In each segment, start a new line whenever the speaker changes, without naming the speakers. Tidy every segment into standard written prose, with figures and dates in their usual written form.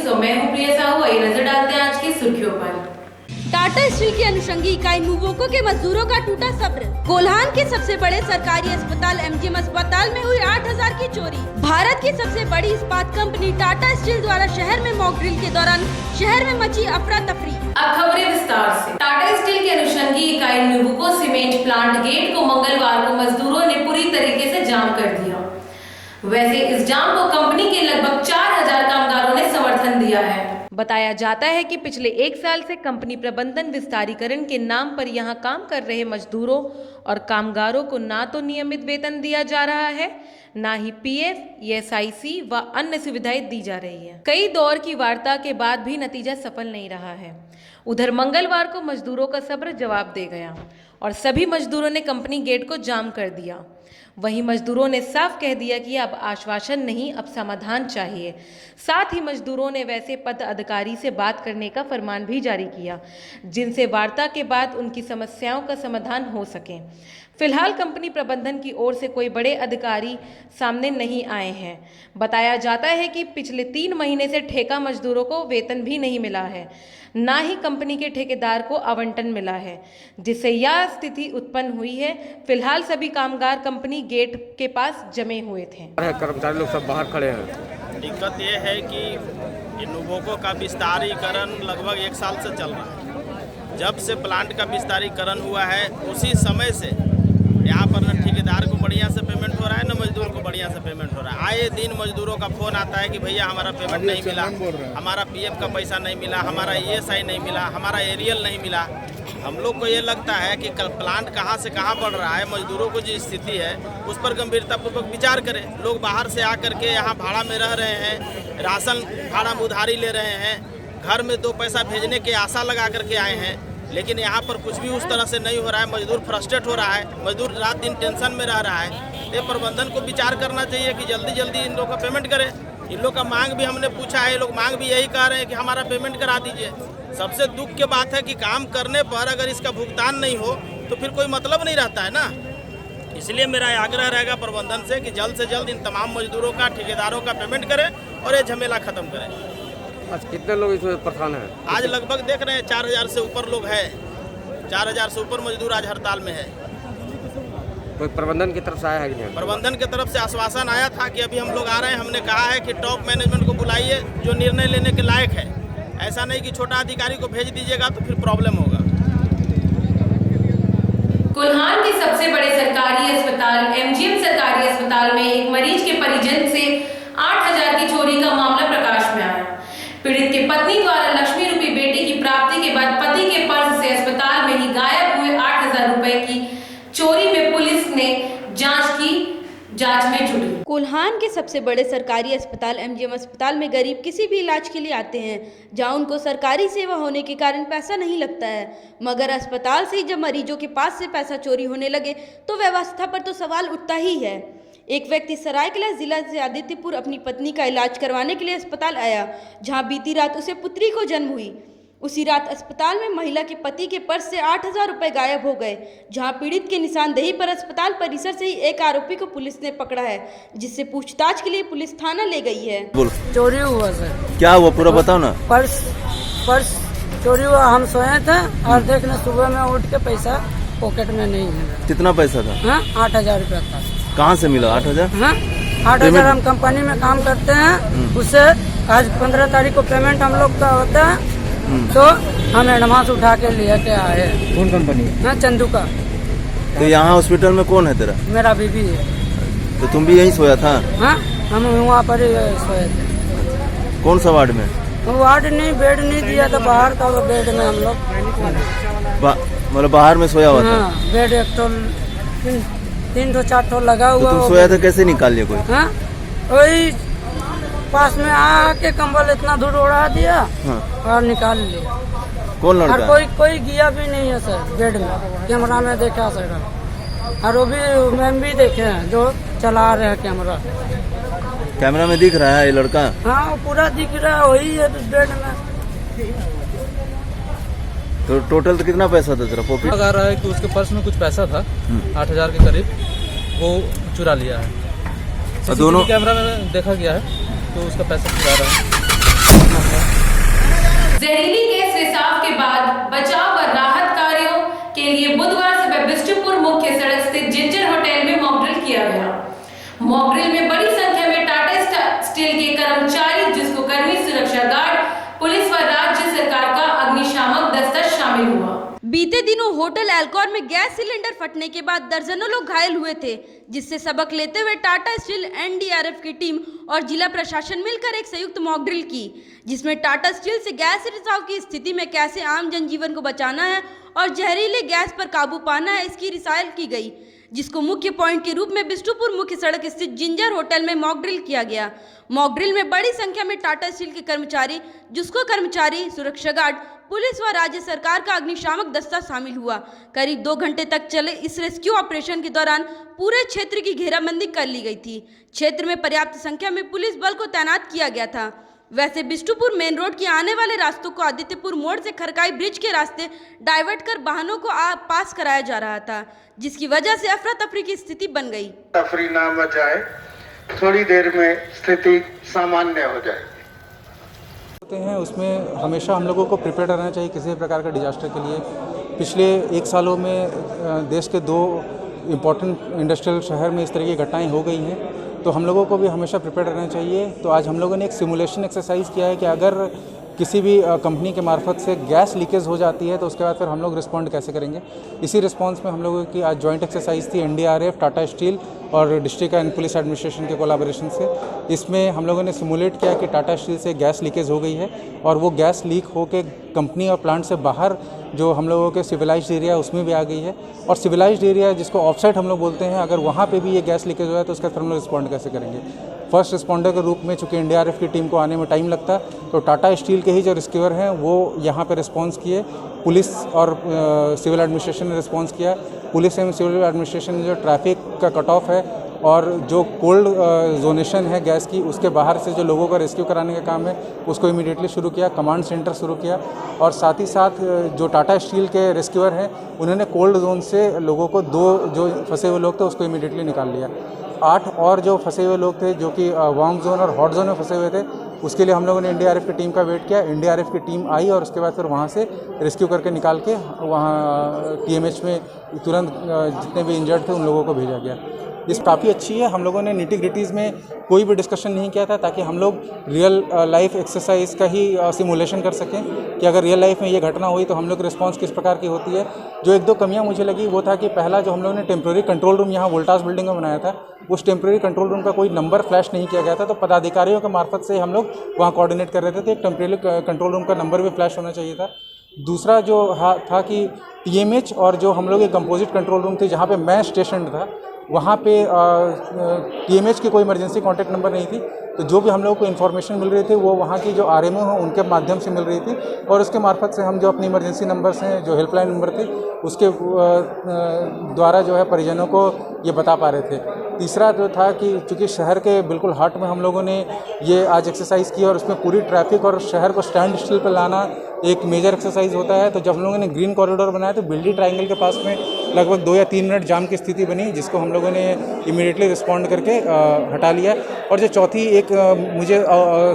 तो मैं हूं प्रिया साहू। आइए नजर डालते हैं आज की सुर्खियों पर।
टाटा स्टील की अनुषंगी इकाई नुवोको के मजदूरों का टूटा सब्र। कोल्हान के सबसे बड़े सरकारी अस्पताल एमजीएम अस्पताल में हुई 8000 की चोरी। भारत की सबसे बड़ी इस्पात कंपनी टाटा स्टील द्वारा शहर में मॉक ड्रिल के दौरान शहर में मची अफरा तफरी।
अब खबरें विस्तार से। टाटा स्टील की अनुषंगी इकाई नुवोको सीमेंट प्लांट गेट को मंगलवार को मजदूरों ने पूरी तरीके से जाम कर दिया। वैसे इस जाम को कंपनी के लगभग 4000 कामगारों ने समर्थन दिया है। बताया जाता है कि पिछले 1 साल से कंपनी प्रबंधन विस्तारीकरण के नाम पर यहां काम कर रहे मजदूरों और कामगारों को ना तो नियमित वेतन दिया जा रहा है, ना ही पीएफ, ईएसआईसी व अन्य सुविधाएं दी जा रही है। कई दौर की वार्ता के बाद भी नतीजा सफल नहीं रहा है। उधर मंगलवार को मजदूरों का सब्र जवाब दे गया और सभी मजदूरों ने कंपनी गेट को जाम कर दिया। वहीं मजदूरों ने साफ कह दिया कि अब आश्वासन नहीं, अब समाधान चाहिए। साथ ही मजदूरों ने वैसे पद अधिकारी से बात करने का फरमान भी जारी किया, जिनसे वार्ता के बाद उनकी समस्याओं का समाधान हो सके। फिलहाल कंपनी प्रबंधन की ओर से कोई बड़े अधिकारी सामने नहीं आए हैं। बताया जाता है कि पिछले 3 महीने से ठेका मजदूरों को वेतन भी नहीं मिला है, ना ही कंपनी के ठेकेदार को आवंटन मिला है, जिससे यह स्थिति उत्पन्न हुई है। फिलहाल सभी कामगार कंपनी गेट के पास जमे हुए थे।
कर्मचारी लोग सब बाहर खड़े हैं।
दिक्कत ये है कि नुवोको का विस्तारीकरण लगभग 1 साल से चल रहा है। जब से प्लांट का विस्तारीकरण हुआ है उसी समय से यहाँ पर न ठेकेदार को बढ़िया से पेमेंट हो रहा है, न मजदूर को बढ़िया से पेमेंट हो रहा है। आए दिन मजदूरों का फोन आता है कि भैया हमारा पेमेंट नहीं मिला, हमारा पीएफ का पैसा नहीं मिला, हमारा ईएसआई नहीं मिला, हमारा एरियल नहीं मिला। हम लोग को ये लगता है कि कल प्लांट कहाँ से कहाँ बढ़ रहा है, मजदूरों को जो स्थिति है उस पर गंभीरतापूर्वक विचार करें। लोग बाहर से आकर के यहाँ भाड़ा में रह रहे हैं, राशन भाड़ा में उधारी ले रहे हैं, घर में 2 पैसा भेजने की आशा लगा करके आए हैं, लेकिन यहाँ पर कुछ भी उस तरह से नहीं हो रहा है। मजदूर फ्रस्ट्रेट हो रहा है, मजदूर रात दिन टेंशन में रह रहा है। ये प्रबंधन को विचार करना चाहिए कि जल्दी जल्दी इन लोग का पेमेंट करें। इन लोग का मांग भी हमने पूछा है, लोग मांग भी यही कह रहे हैं कि हमारा पेमेंट करा दीजिए। सबसे दुख की बात है कि काम करने पर अगर इसका भुगतान नहीं हो तो फिर कोई मतलब नहीं रहता है ना। इसलिए मेरा आग्रह रहेगा प्रबंधन से कि जल्द से जल्द इन तमाम मजदूरों का, ठेकेदारों का पेमेंट करें और ये झमेला खत्म करें।
आज कितने लोग इसमें परेशान हैं?
आज लगभग देख रहे हैं 4000 से ऊपर लोग हैं। 4000 से ऊपर मजदूर आज हड़ताल में है।
कोई प्रबंधन की तरफ से आया है कि नहीं?
प्रबंधन की तरफ से आश्वासन आया था कि अभी हम लोग आ रहे हैं। हमने कहा है कि टॉप मैनेजमेंट को बुलाइए जो निर्णय लेने के लायक है। ऐसा नहीं कि छोटा अधिकारी को भेज दीजिएगा तो फिर प्रॉब्लम होगा।
कोल्हान के सबसे बड़े सरकारी अस्पताल एमजीएम सरकारी अस्पताल में एक मरीज के परिजन से 8000 की चोरी का मामला प्रकाश में आया। पीड़ित की पत्नी द्वारा लक्ष्मी रूपी बेटी की प्राप्ति के बाद पति के पर्स से अस्पताल में ही गायब हुए 8000 रुपए की चोरी में पुलिस ने जांच में जुटी।
कोल्हान के सबसे बड़े सरकारी अस्पताल एमजीएम अस्पताल में गरीब किसी भी इलाज के लिए आते हैं, जहां उनको सरकारी सेवा होने के कारण पैसा नहीं लगता है, मगर अस्पताल से ही जब मरीजों के पास से पैसा चोरी होने लगे तो व्यवस्था पर तो सवाल उठता ही है। एक व्यक्ति सरायकेला जिला से आदित्यपुर अपनी पत्नी का इलाज करवाने के लिए अस्पताल आया, जहां बीती रात उसे पुत्री को जन्म हुई। उसी रात अस्पताल में महिला के पति के पर्स से 8000 रुपए गायब हो गए, जहां पीड़ित के निशानदेही पर अस्पताल परिसर से ही एक आरोपी को पुलिस ने पकड़ा है, जिससे पूछताछ के लिए पुलिस थाना ले गई है।
चोरी हुआ सर।
क्या हुआ पूरा बताओ ना।
पर्स चोरी हुआ। हम सोए थे और देखने सुबह में उठ के पैसा पॉकेट में नहीं है।
कितना पैसा था?
8000 रुपया था।
कहाँ से मिला 8000?
8000 हम कंपनी में काम करते हैं, उससे आज 15 तारीख को पेमेंट हम लोग का होता है, तो हम एडवांस उठा के लिए के आए।
कौन कंपनी है?
चंदू का।
तो यहाँ हॉस्पिटल में कौन है तेरा?
मेरा बीबी है।
तो तुम भी यहीं सोया था?
हाँ, हम वहाँ पर ही सोए थे।
कौन सा वार्ड में?
वार्ड नहीं, बेड नहीं दिया था, बाहर का बेड में हम लोग
मतलब बाहर में सोया हुआ था।
बेड 1 तो 3 तो 4 तो लगा हुआ।
तो तुम सोया था, कैसे निकाल लिया कोई?
वही पास में आके कंबल इतना दूर उड़ा दिया और निकाल लिया।
कौन लड़का?
और कोई गया भी नहीं है सर बेड में। कैमरा में देखा सर, और वो भी मैम भी देखे हैं जो चला रहे हैं कैमरा।
कैमरा में दिख रहा है ये लड़का?
हाँ, पूरा दिख रहा है, वही है बेड में।
तो टोटल तो कितना पैसा था तेरा पॉकेट?
लगा रहा है कि उसके पर्स में कुछ पैसा था 8000 के करीब, वो चुरा लिया है।
दोनों
कैमरा में देखा गया है तो उसका पैसा चुरा रहा है। करना था।
जहरीली गैस रिसाव के बाद बचाव व राहत कार्यों के लिए बुधवार सुबह बिष्टुपुर मुख्य सड़क स्थित जिंजर होटल में मॉक ड्रिल किया गया। मॉक ड्रिल में बड़ी संख्या में टाटा स्टील के कर्मचारी, जिसको कर्मी, सुरक्षा गार्ड, पुलिस व राज्य सरकार का अग्निशामक दस्ता शामिल हुआ।
बीते दिनों होटल एल्कोर में गैस सिलेंडर फटने के बाद दर्जनों लोग घायल हुए थे, जिससे सबक लेते हुए टाटा स्टील, एनडीआरएफ की टीम और जिला प्रशासन मिलकर एक संयुक्त मॉक ड्रिल की, जिसमें टाटा स्टील से गैस रिसाव की स्थिति में कैसे आम जनजीवन को बचाना है और जहरीले गैस पर काबू पाना है, इसकी रिसाल की गई, जिसको मुख्य पॉइंट के रूप में बिष्टुपुर मुख्य सड़क स्थित जिंजर होटल में मॉक ड्रिल किया गया। मॉक ड्रिल में बड़ी संख्या में टाटा स्टील के कर्मचारी, जिसको कर्मचारी, सुरक्षा गार्ड, पुलिस व राज्य सरकार का अग्निशामक दस्ता शामिल हुआ। करीब 2 घंटे तक चले इस रेस्क्यू ऑपरेशन के दौरान पूरे क्षेत्र की घेराबंदी कर ली गई थी। क्षेत्र में पर्याप्त संख्या में पुलिस बल को तैनात किया गया था। वैसे बिष्टुपुर मेन रोड के आने वाले रास्तों को आदित्यपुर मोड़ से खरकाई ब्रिज के रास्ते डाइवर्ट कर वाहनों को पास कराया जा रहा था, जिसकी वजह से अफरा तफरी की स्थिति बन गई।
तफरी ना बचाए, थोड़ी देर में स्थिति सामान्य हो जाएगी।
हैं उसमें हमेशा हम लोगों को प्रिपेयर रहना चाहिए किसी भी प्रकार का डिजास्टर के लिए। पिछले 1 सालों में देश के 2 इम्पोर्टेंट इंडस्ट्रियल शहर में इस तरह की घटनाएं हो गई हैं, तो हम लोगों को भी हमेशा प्रिपेयर रहना चाहिए। तो आज हम लोगों ने एक सिमुलेशन एक्सरसाइज किया है कि अगर किसी भी कंपनी के मार्फत से गैस लीकेज हो जाती है तो उसके बाद फिर हम लोग रिस्पॉन्ड कैसे करेंगे। इसी रिस्पॉन्स में हम लोगों की आज जॉइंट एक्सरसाइज थी एनडीआरएफ, टाटा स्टील और डिस्ट्रिक्ट एंड पुलिस एडमिनिस्ट्रेशन के कोलैबोरेशन से। इसमें हम लोगों ने सिमुलेट किया कि टाटा स्टील से गैस लीकेज हो गई है और वो गैस लीक होकर कंपनी और प्लांट से बाहर जो हम लोगों के सिविलाइज्ड एरिया उसमें भी आ गई है। और सिविलाइज्ड एरिया जिसको ऑफसाइट हम लोग बोलते हैं, अगर वहाँ पे भी ये गैस लीकेज हो जाए तो उसका फिर हम लोग रिस्पॉन्ड कैसे करेंगे। फर्स्ट रिस्पॉन्डर के रूप में चूँकि एनडीआरएफ की टीम को आने में टाइम लगता है, तो टाटा स्टील के ही जो रेस्क्यूअर हैं वो यहाँ पे रिस्पॉन्स किए। पुलिस और सिविल एडमिनिस्ट्रेशन ने रिस्पॉन्स किया। पुलिस एवं सिविल एडमिनिस्ट्रेशन ने जो ट्रैफिक का कट ऑफ है और जो कोल्ड जोनेशन है गैस की, उसके बाहर से जो लोगों का रेस्क्यू कराने का काम है उसको इमीडिएटली शुरू किया। कमांड सेंटर शुरू किया और साथ ही साथ जो टाटा स्टील के रेस्क्यूअर हैं उन्होंने कोल्ड जोन से लोगों को 2 जो फंसे हुए लोग थे उसको इमीडिएटली निकाल लिया। 8 और जो फंसे हुए लोग थे जो कि वार्म जोन और हॉट जोन में फंसे हुए थे, उसके लिए हम लोगों ने एनडीआरएफ की टीम का वेट किया। एनडीआरएफ की टीम आई और उसके बाद फिर वहाँ से रेस्क्यू करके निकाल के वहाँ टीएमएच में तुरंत जितने भी इंजर्ड थे उन लोगों को भेजा गया। इस काफ़ी अच्छी है। हम लोगों ने निटी ग्रिटीज़ में कोई भी डिस्कशन नहीं किया था ताकि हम लोग रियल लाइफ एक्सरसाइज का ही सिमुलेशन कर सकें कि अगर रियल लाइफ में ये घटना हुई तो हम लोग रिस्पांस किस प्रकार की होती है। जो 1-2 कमियां मुझे लगी वो था कि पहला जो हम लोगों ने टेम्प्रेरी कंट्रोल रूम यहाँ वोल्टास बिल्डिंग में बनाया था, उस टेम्प्रेरी कंट्रोल रूम का कोई नंबर फ्लैश नहीं किया गया था, तो पदाधिकारियों के मार्फत से हम लोग वहाँ कोऑर्डिनेट कर रहे थे, तो एक टेम्प्रेरी कंट्रोल रूम का नंबर भी फ्लैश होना चाहिए था। दूसरा जो था कि टीएमएच और जो हम लोग एक कंपोजिट कंट्रोल रूम थी जहाँ पे मैं स्टेशन था, वहाँ पे टीएमएच की कोई इमरजेंसी कॉन्टैक्ट नंबर नहीं थी, तो जो भी हम लोगों को इन्फॉर्मेशन मिल रही थी वो वहाँ की जो आरएमओ हैं उनके माध्यम से मिल रही थी और उसके मार्फत से हम जो अपनी इमरजेंसी नंबर्स हैं, जो हेल्पलाइन नंबर थे, उसके द्वारा जो है परिजनों को ये बता पा रहे थे। तीसरा जो था कि चूँकि शहर के बिल्कुल हार्ट में हम लोगों ने ये आज एक्सरसाइज की और उसमें पूरी ट्रैफिक और शहर को स्टैंड स्टिल पर लाना एक मेजर एक्सरसाइज होता है। तो जब हम लोगों ने ग्रीन कॉरिडोर बनाया तो बिल्डी ट्रायंगल के पास में लगभग 2 या 3 मिनट जाम की स्थिति बनी, जिसको हम लोगों ने इमीडिएटली रिस्पॉन्ड करके हटा लिया। और जो चौथी एक मुझे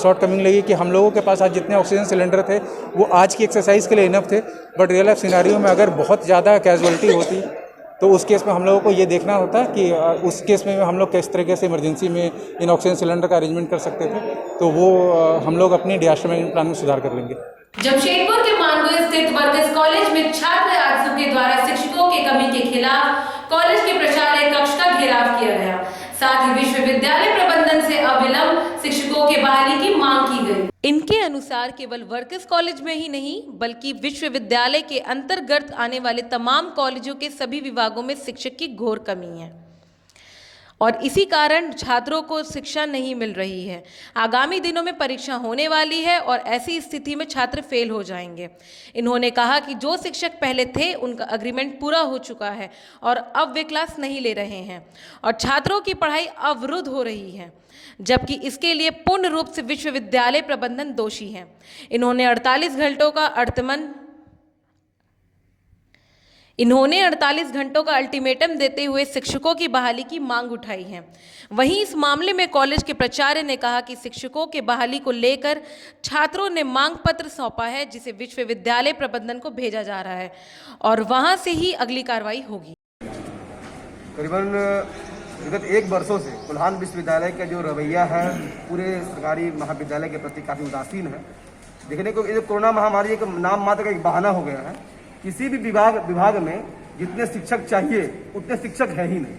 शॉर्ट कमिंग लगी कि हम लोगों के पास आज जितने ऑक्सीजन सिलेंडर थे वो आज की एक्सरसाइज के लिए इनफ थे, बट रियल लाइफ सिनेरियो में अगर बहुत ज़्यादा कैजुअलिटी होती तो उस केस में हम लोगों को ये देखना होता कि उस केस में हम लोग किस तरीके से इमरजेंसी में इन ऑक्सीजन सिलेंडर का अरेंजमेंट कर सकते थे, तो वो हम लोग अपनी डिजास्टर मैनेजमेंट प्लान में सुधार कर लेंगे।
जमशेदपुर के मानगो स्थित वर्कर्स कॉलेज में छात्र आरजू के द्वारा शिक्षकों की कमी के खिलाफ कॉलेज के प्रचार्य कक्ष का घेराव किया गया। साथ ही विश्वविद्यालय प्रबंधन से अविलंब शिक्षकों के बहाली की मांग की गई। इनके अनुसार केवल वर्कर्स कॉलेज में ही नहीं बल्कि विश्वविद्यालय के अंतर्गत आने वाले तमाम कॉलेजों के सभी विभागों में शिक्षक की घोर कमी है और इसी कारण छात्रों को शिक्षा नहीं मिल रही है। आगामी दिनों में परीक्षा होने वाली है और ऐसी स्थिति में छात्र फेल हो जाएंगे। इन्होंने कहा कि जो शिक्षक पहले थे उनका एग्रीमेंट पूरा हो चुका है और अब वे क्लास नहीं ले रहे हैं और छात्रों की पढ़ाई अवरुद्ध हो रही है, जबकि इसके लिए पूर्ण रूप से विश्वविद्यालय प्रबंधन दोषी है। इन्होंने 48 घंटों का इन्होंने 48 घंटों का अल्टीमेटम देते हुए शिक्षकों की बहाली की मांग उठाई है। वहीं इस मामले में कॉलेज के प्राचार्य ने कहा कि शिक्षकों के बहाली को लेकर छात्रों ने मांग पत्र सौंपा है, जिसे विश्वविद्यालय प्रबंधन को भेजा जा रहा है और वहां से ही अगली कार्रवाई होगी।
करीबन विगत 1 वर्षों से कोल्हान विश्वविद्यालय का जो रवैया है पूरे सरकारी महाविद्यालय के प्रति काफ़ी उदासीन है। देखने को ये जो कोरोना महामारी एक नाम मात्र का एक बहाना हो गया है। किसी भी विभाग में जितने शिक्षक चाहिए उतने शिक्षक है ही नहीं।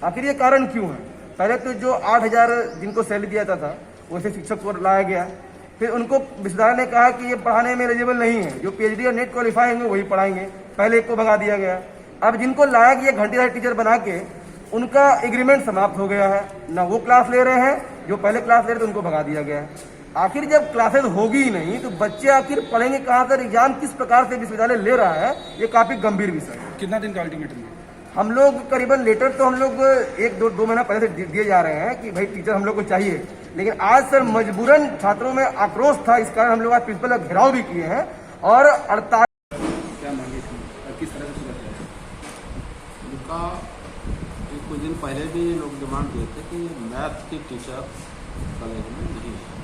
आखिर ये कारण क्यों है? पहले तो जो 8,000 जिनको सैलरी दिया जाता था वैसे शिक्षक को लाया गया, फिर उनको विश्वविद्यालय ने कहा कि ये पढ़ाने में एलिजिबल नहीं है, जो PhD और नेट क्वालिफाई होंगे वही पढ़ाएंगे। पहले एक को भगा दिया गया। अब जिनको लाया गया घंटेदार टीचर बना के उनका एग्रीमेंट समाप्त हो गया है, ना वो क्लास ले रहे हैं, जो पहले क्लास ले रहे थे उनको भगा दिया गया है। आखिर जब क्लासेस होगी ही नहीं तो बच्चे आखिर पढ़ेंगे कहाँ से? एग्जाम किस प्रकार से विश्वविद्यालय ले रहा है, ये काफी गंभीर विषय है।
कितना दिन का अल्टीमेटम है?
हम लोग करीबन लेटर तो हम लोग 1-2 महीना पहले से दिए जा रहे हैं कि भाई टीचर हम लोग को चाहिए, लेकिन आज सर मजबूरन छात्रों में आक्रोश था, इस कारण हम लोग आज प्रिंसिपल का घेराव भी किए हैं और 48
क्या मांगे थी और किस तरह से पूरा किया?
उनका कुछ दिन पहले भी लोग डिमांड दिए थे कि मैथ की टीचर कॉलेज में नहीं है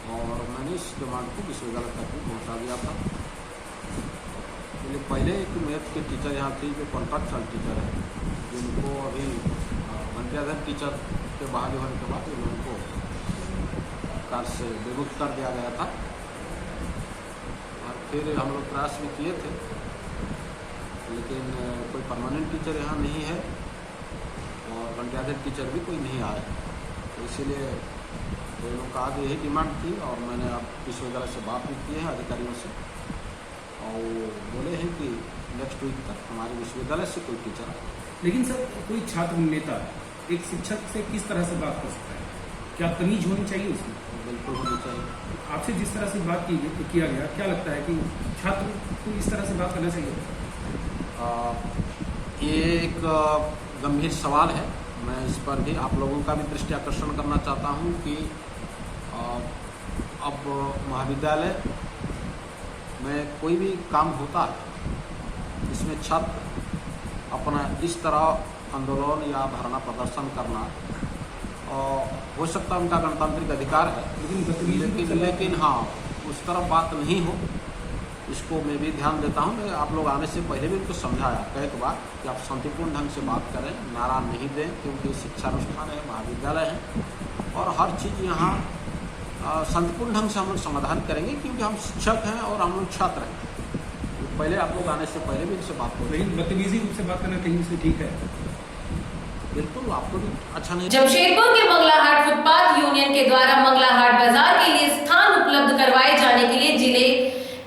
और मैंने इस डिमांड को विश्वविद्यालय तक भी पहुँचा दिया था। इसलिए पहले एक मैथ के टीचर यहाँ थी जो कॉन्ट्रैक्चुअल टीचर है, जिनको अभी घंटेदार टीचर के बहाली होने के बाद उनको कार्य से विमुक्त कर दिया गया था और फिर हम लोग प्रयास भी किए थे, लेकिन कोई परमानेंट टीचर यहाँ नहीं है और घंटेदार टीचर भी कोई नहीं आया। तो इसीलिए तो लोग का आगे यही डिमांड थी और मैंने अब विश्वविद्यालय से बात भी की है अधिकारियों से और बोले हैं कि नेक्स्ट वीक तक हमारे विश्वविद्यालय से कोई टीचर आए।
लेकिन सर कोई छात्र नेता एक शिक्षक से किस तरह से बात कर सकता है? क्या तमीज होनी चाहिए उसमें?
बिल्कुल होनी चाहिए।
आपसे जिस तरह से बात किया गया, क्या लगता है कि छात्र को इस तरह से बात करना चाहिए?
ये एक गंभीर सवाल है। मैं इस पर भी आप लोगों का भी दृष्टि आकर्षण करना चाहता हूँ कि अब महाविद्यालय में कोई भी काम होता है इसमें छात्र अपना इस तरह आंदोलन या धरना प्रदर्शन करना हो सकता है उनका गणतांत्रिक अधिकार है, लेकिन हाँ उस तरफ बात नहीं हो, इसको मैं भी ध्यान देता हूँ। मैं आप लोग आने से पहले भी उनको समझाया कई बार कि आप शांतिपूर्ण ढंग से बात करें, नारा नहीं दें, क्योंकि शिक्षानुष्ठान है, महाविद्यालय है और हर चीज़ यहाँ शांतिपूर्ण ढंग से हम लोग समाधान करेंगे, क्योंकि हम शिक्षक हैं और हम लोग छात्र हैं। पहले आप लोग आने से पहले भी इनसे बात करें।
लेकिन बदतमीजी रूप से बात करना कहीं से ठीक है?
बिल्कुल, आपको भी अच्छा नहीं।
जमशेदपुर के मंगलाहाट फुटपाथ यूनियन के द्वारा मंगलाहाट बाजार के लिए स्थान उपलब्ध करवाए जाने के लिए जिले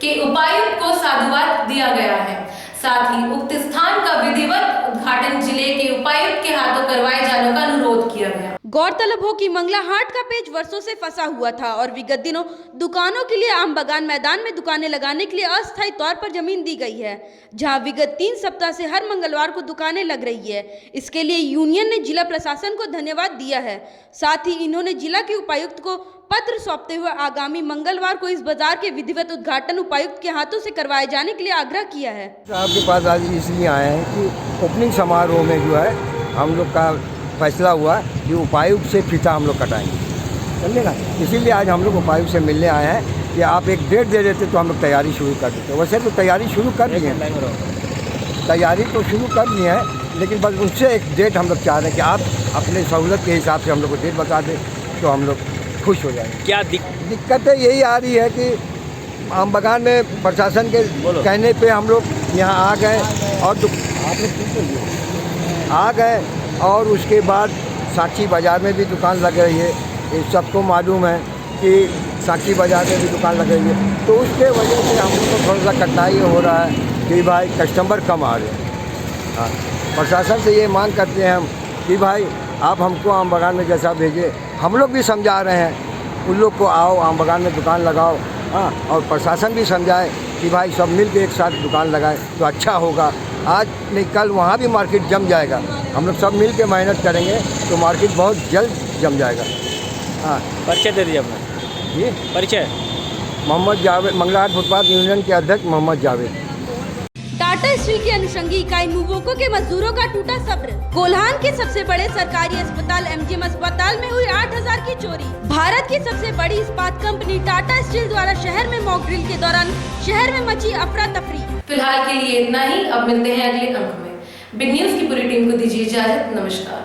के उपायुक्त को साधुवाद दिया गया है। साथ ही उक्त स्थान का विधिवत उद्घाटन जिले के उपायुक्त के हाथों करवाए जाने का अनुरोध किया गया।
गौरतलब हो कि मंगलाहाट का पेज वर्षों से फंसा हुआ था और विगत दिनों दुकानों के लिए आम बागान मैदान में दुकानें लगाने के लिए अस्थायी तौर पर जमीन दी गई है, जहां विगत 3 सप्ताह से हर मंगलवार को दुकानें लग रही है। इसके लिए यूनियन ने जिला प्रशासन को धन्यवाद दिया है। साथ ही इन्होंने जिला के उपायुक्त को पत्र सौंपते हुए आगामी मंगलवार को इस बाजार के विधिवत उद्घाटन उपायुक्त के हाथों से करवाए जाने के लिए आग्रह किया है।
आपके पास आज इसलिए आए हैं कि ओपनिंग समारोह में जो है हम लोग का फैसला हुआ कि उपायुक्त से फीता हम लोग कटाएंगे, चलेगा। इसीलिए आज हम लोग उपायुक्त से मिलने आए हैं कि आप एक डेट दे देते तो हम लोग तैयारी शुरू कर देते। वैसे तो तैयारी शुरू कर दी है, तैयारी तो शुरू कर दी है, लेकिन बस उससे एक डेट हम लोग चाह रहे हैं कि आप अपने सहूलत के हिसाब से हम लोग को डेट बता दें तो हम लोग खुश हो जाएंगे। क्या दिक्कतें यही आ रही है कि आम बागान में प्रशासन के कहने पे हम लोग यहाँ आ गए और उसके बाद साक्षी बाज़ार में भी दुकान लग रही है। ये सबको मालूम है कि साक्षी बाज़ार में भी दुकान लग रही है, तो उसके वजह से हम लोग को थोड़ा सा कठिनाई हो रहा है कि भाई कस्टमर कम आ रहे हैं। हाँ, प्रशासन से ये मांग करते हैं हम कि भाई आप हमको आम बागान में जैसा भेजे, हम लोग भी समझा रहे हैं उन लोग को, आओ आम बागान में दुकान लगाओ। हाँ, और प्रशासन भी समझाए कि भाई सब मिल के एक साथ दुकान लगाए तो अच्छा होगा। आज नहीं कल वहाँ भी मार्केट जम जाएगा। हम लोग सब मिल के मेहनत करेंगे तो मार्केट बहुत जल्द जम जाएगा। हाँ,
परिचय दे दीजिए अपना।
जी,
परिचय
मोहम्मद जावेद, मंगलाहाट फुटपाथ यूनियन के अध्यक्ष मोहम्मद जावेद।
टाटा स्टील की अनुषंगी इकाई नुवोको के मजदूरों का टूटा सब्र। कोल्हान के सबसे बड़े सरकारी अस्पताल एमजीएम अस्पताल में हुई 8000 की चोरी। भारत की सबसे बड़ी इस्पात कंपनी टाटा स्टील द्वारा शहर में मॉक ड्रिल के दौरान शहर में मची अफरा तफरी।
फिलहाल के लिए इतना ही। अब मिलते हैं अगले अंक में। बिग न्यूज की पूरी टीम को दीजिए इजाजत। नमस्कार।